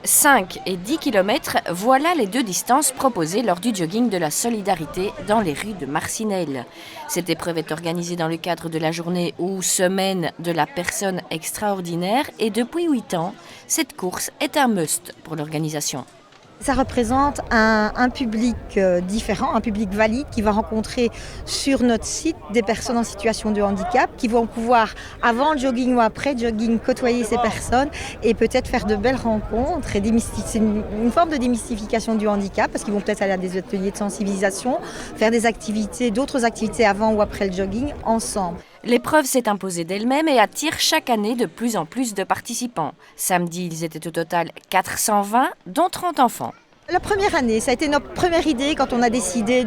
5 et 10 km, voilà les deux distances proposées lors du jogging de la solidarité dans les rues de Marcinelle. Cette épreuve est organisée dans le cadre de la journée ou semaine de la personne extraordinaire et depuis 8 ans, cette course est un must pour l'organisation. Ça représente un public différent, un public valide qui va rencontrer sur notre site des personnes en situation de handicap qui vont pouvoir, avant le jogging ou après le jogging, côtoyer ces personnes et peut-être faire de belles rencontres. Et c'est une forme de démystification du handicap parce qu'ils vont peut-être aller à des ateliers de sensibilisation, faire des activités, d'autres activités avant ou après le jogging ensemble. L'épreuve s'est imposée d'elle-même et attire chaque année de plus en plus de participants. Samedi, ils étaient au total 420, dont 30 enfants. La première année, ça a été notre première idée quand on a décidé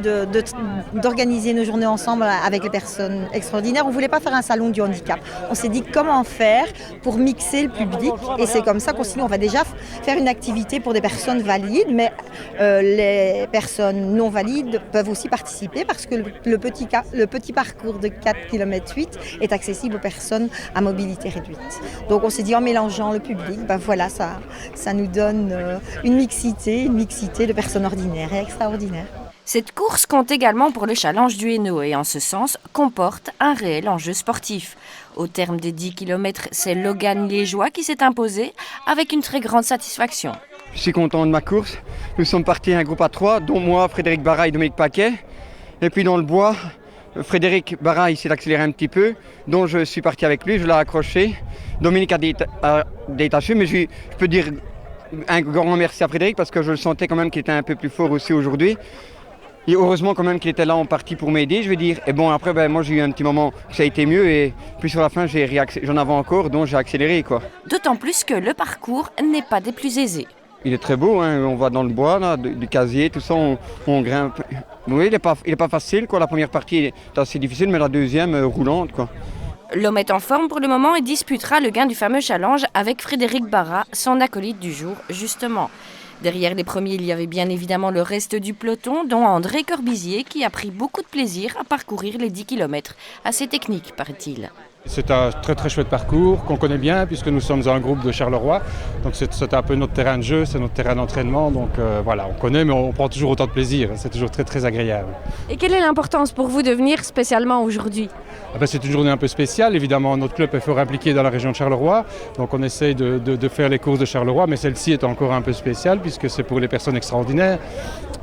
d'organiser nos journées ensemble avec les personnes extraordinaires. On ne voulait pas faire un salon du handicap. On s'est dit comment faire pour mixer le public et c'est comme ça qu'on s'est dit on va déjà faire une activité pour des personnes valides, mais les personnes non valides peuvent aussi participer parce que le petit parcours de 4,8 km est accessible aux personnes à mobilité réduite. Donc on s'est dit en mélangeant le public, voilà, ça nous donne une mixité de personnes ordinaires et extraordinaires. Cette course compte également pour le challenge du Hainaut et en ce sens comporte un réel enjeu sportif. Au terme des 10 km, c'est Logan Liégeois qui s'est imposé avec une très grande satisfaction. Je suis content de ma course. Nous sommes partis un groupe à 3, dont moi, Frédéric Barra et Dominique Paquet. Et puis dans le bois, Frédéric Barra il s'est accéléré un petit peu, donc je suis parti avec lui, je l'ai accroché. Dominique a détaché, mais je peux dire un grand merci à Frédéric parce que je le sentais quand même qu'il était un peu plus fort aussi aujourd'hui. Et heureusement quand même qu'il était là en partie pour m'aider, je veux dire. Et bon, après, moi j'ai eu un petit moment où ça a été mieux et puis sur la fin, j'en avais encore, donc j'ai accéléré, quoi. D'autant plus que le parcours n'est pas des plus aisés. Il est très beau, hein. On va dans le bois, là, du casier, tout ça, on grimpe. Oui, il est pas facile, quoi. La première partie est assez difficile, mais la deuxième, roulante, quoi. L'homme est en forme pour le moment et disputera le gain du fameux challenge avec Frédéric Barra, son acolyte du jour, justement. Derrière les premiers, il y avait bien évidemment le reste du peloton, dont André Corbizier, qui a pris beaucoup de plaisir à parcourir les 10 km. Assez technique, paraît-il. C'est un très très chouette parcours qu'on connaît bien puisque nous sommes un groupe de Charleroi. Donc c'est un peu notre terrain de jeu, c'est notre terrain d'entraînement. Donc voilà, on connaît mais on prend toujours autant de plaisir. C'est toujours très très agréable. Et quelle est l'importance pour vous de venir spécialement aujourd'hui ? C'est une journée un peu spéciale. Évidemment, notre club est fort impliqué dans la région de Charleroi. Donc on essaye de faire les courses de Charleroi, mais celle-ci est encore un peu spéciale puisque c'est pour les personnes extraordinaires.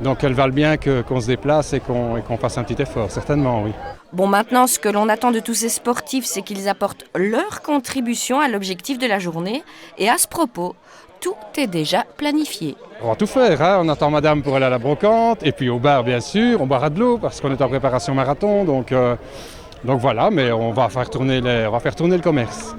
Donc elles valent bien qu'on se déplace et qu'on fasse un petit effort, certainement, oui. Bon, maintenant, ce que l'on attend de tous ces sportifs, c'est qu'ils apportent leur contribution à l'objectif de la journée. Et à ce propos, tout est déjà planifié. On va tout faire, hein. On attend madame pour aller à la brocante, et puis au bar, bien sûr, on boira de l'eau parce qu'on est en préparation marathon. Donc voilà, mais on va faire tourner le commerce.